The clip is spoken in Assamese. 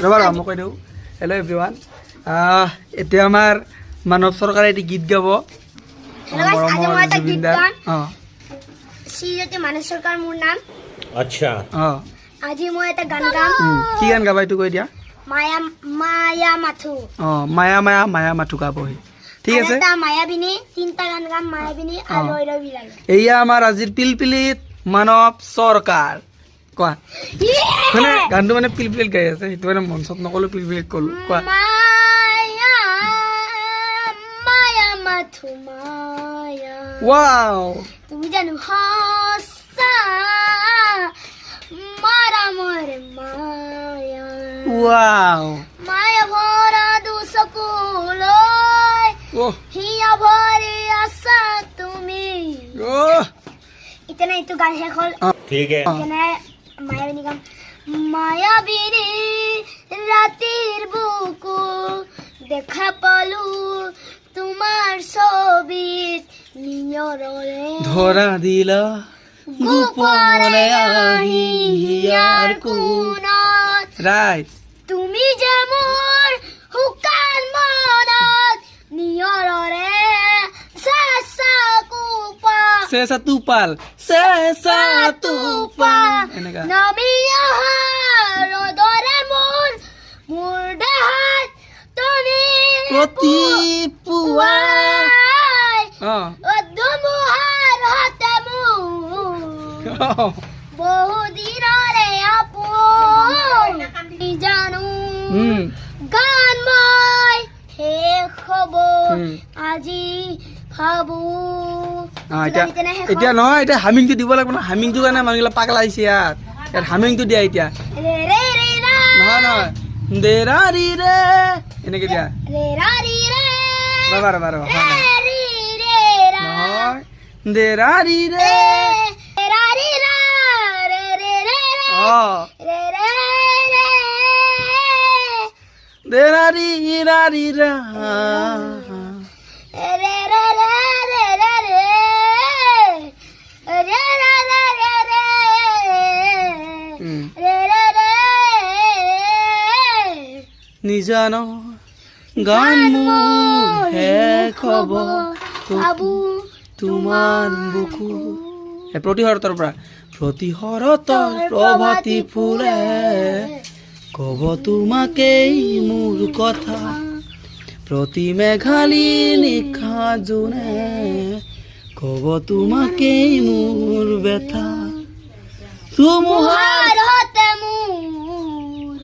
ৰবা মই কৈ দিওঁ হেল্ল' এভৰিৱান এতিয়া আমাৰ মানৱ চৰকাৰে এটি গীত গাব জুবিনদাৰ শ্ৰীযুত মানৱ চৰকাৰ মোৰ নাম আচ্ছা আজি মই এটা গান গাম কি গান গাবা এইটো কৈ দিয়া মায়া মায়া মাথু মায়া মায়া মায়া মাথু গাবহি ঠিক আছে এটা মায়াবিনী তিনটা গান গাম মায়াবিনী আৰু ৰৈৰবি লাগে এয়া আমাৰ আজিৰ পিলপিলিত মানৱ চৰকাৰ কোৱা মানে গানটো মানে পিলপিলিত গাই আছে সেইটো মানে মঞ্চত নকলো পিলপিলিত কলো কোৱা মায়া মায়া মাথু মায়া ৱাও তুমি জানো হাসা মাৰা মৰে মায়া ৱাও মায়া ভরা দুসকুলয় হিয়া ভরে আসা তুমি ইতনে তো গান শেষ হল ঠিক আছে ইতনে মায়াবিনী গান মায়াবিনী রাতের বুকু দেখা পালু তোমার ছবিত নিয়ৰৰে ধৰা দিলা গোপনে আহি হিয়াৰ কোণত ৰাইট তুমি যে মোৰ শুকান মনত নিয়ৰৰে চেঁচা কোপা চেঁচা তুপাল চেঁচা তুপাল এনেকা নামি অহা ৰ'দৰে মোৰ দেহত তুমি প্ৰতি পুৱা ধুমুহাৰ হাতে মোৰ বহুদিনৰে আপোন জানো গান মই শেষ হ'ব আজি ভাবো এতিয়া নহয় এতিয়া হামিংটো দিব লাগিব ন হামিংটো কাৰণে মানুহবিলাক পাগলা আহিছে ইয়াত হামিংটো দিয়া এতিয়া ৰে ৰে ৰে ৰা নহয় নহয় দে ৰা ৰি ৰে এনেকে দিয়া ৰে ৰা ৰি ৰে ৰবা ৰবা ৰবা ৰে ৰি ৰে ৰা নহয় দে ৰা ৰি ৰে ৰে ৰা ৰি ৰা ৰে ৰে ৰে ৰে ৰে ৰে ৰে দে ৰা ৰি ৰা ৰি ৰা ৰে ৰে ৰে ৰে ৰে ৰে ৰে ৰে ৰে ৰে ৰে ৰে নিজান গান মোৰ শেষ হ'ব বাবু তোমাৰ বুকু প্ৰতিহৰতৰ পৰা প্ৰতিহৰতৰ প্ৰভাতী ফুলে কব তোমাকেই মোৰ কথা প্ৰতি মেঘালী নিশা জোনে কব তোমাকেই মোৰ ব্যথা ধুমুহাৰ